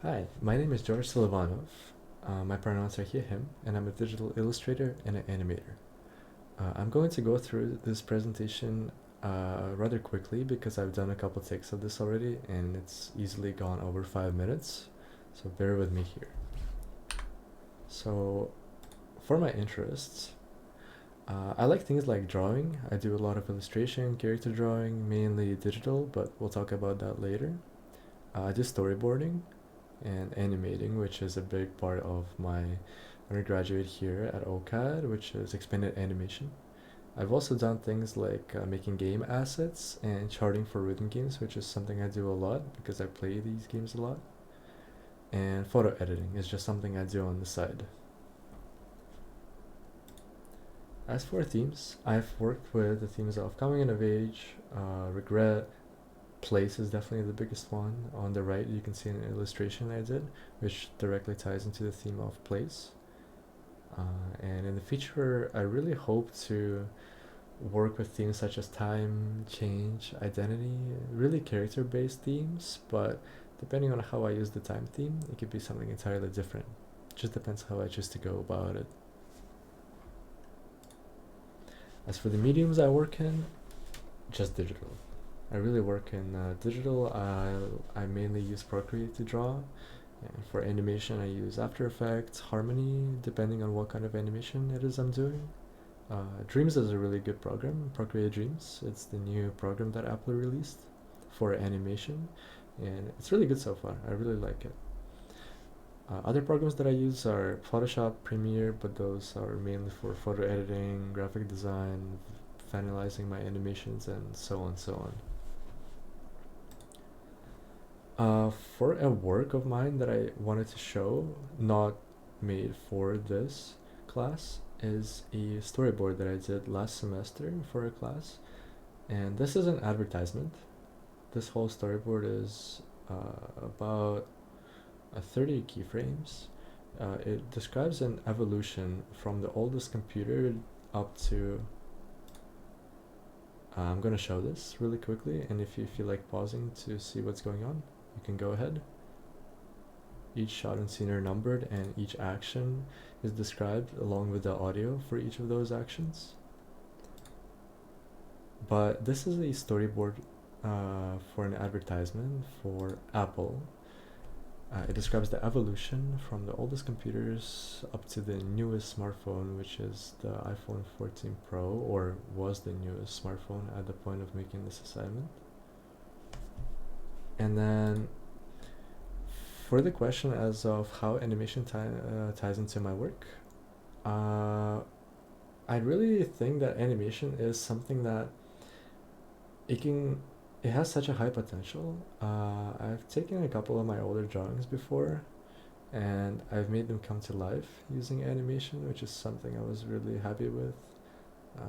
Hi, my name is George Silvanov. My pronouns are he, him, and I'm a digital illustrator and an animator. I'm going to go through this presentation rather quickly because I've done a couple takes of this already and it's easily gone over 5 minutes, so bear with me here. So, for my interests, I like things like drawing. I do a lot of illustration, character drawing, mainly digital, but we'll talk about that later. I do storyboarding and animating, which is a big part of my undergraduate here at OCAD, which is expanded animation. I've also done things like making game assets and charting for rhythm games, which is something I do a lot because I play these games a lot. And photo editing is just something I do on the side. As for themes, I've worked with the themes of coming of age, regret. Place is definitely the biggest one. On the right, you can see an illustration I did, which directly ties into the theme of place. And in the feature, I really hope to work with themes such as time, change, identity, really character-based themes, but depending on how I use the time theme, it could be something entirely different. It just depends how I choose to go about it. As for the mediums I work in, just digital. I really work in digital. I mainly use Procreate to draw. And for animation, I use After Effects, Harmony, depending on what kind of animation it is I'm doing. Dreams is a really good program, Procreate Dreams. It's the new program that Apple released for animation, and it's really good so far. I really like it. Other programs that I use are Photoshop, Premiere, but those are mainly for photo editing, graphic design, finalizing my animations, and so on, so on. For a work of mine that I wanted to show, not made for this class, is a storyboard that I did last semester for a class. And this is an advertisement. This whole storyboard is about 30 keyframes. It describes an evolution from the oldest computer up to. I'm going to show this really quickly, and if you feel like pausing to see what's going on, you can go ahead. Each shot and scene are numbered, and each action is described along with the audio for each of those actions. But this is a storyboard for an advertisement for Apple. It describes the evolution from the oldest computers up to the newest smartphone, which is the iPhone 14 Pro, or was the newest smartphone at the point of making this assignment. And then for the question as of how animation ties into my work, I really think that animation is something that it has such a high potential. I've taken a couple of my older drawings before, and I've made them come to life using animation, which is something I was really happy with.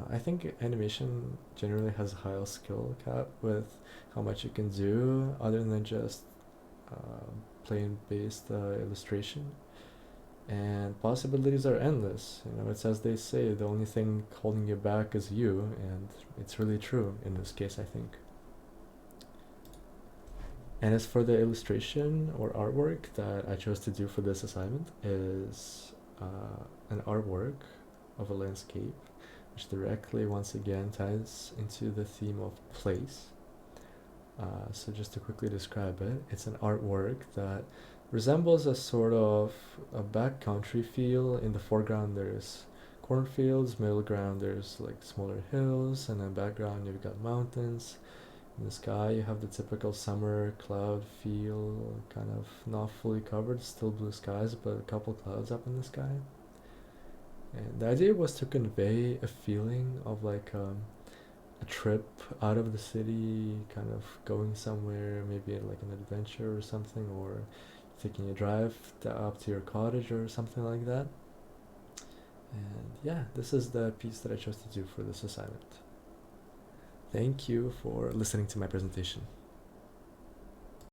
I think animation generally has a high skill cap with how much you can do other than just plain based illustration. And possibilities are endless. It's as they say, the only thing holding you back is you, and it's really true in this case, I think. And as for the illustration or artwork that I chose to do for this assignment is an artwork of a landscape, which directly once again ties into the theme of place. So just to quickly describe it, it's an artwork that resembles a sort of a backcountry feel. In the foreground there's cornfields, middle ground there's like smaller hills, and then background you've got mountains. In the sky you have the typical summer cloud feel, kind of not fully covered, still blue skies, but a couple clouds up in the sky. And the idea was to convey a feeling of like a trip out of the city, kind of going somewhere, maybe like an adventure or something, or taking a drive up to your cottage or something like that. And yeah, this is the piece that I chose to do for this assignment. Thank you for listening to my presentation.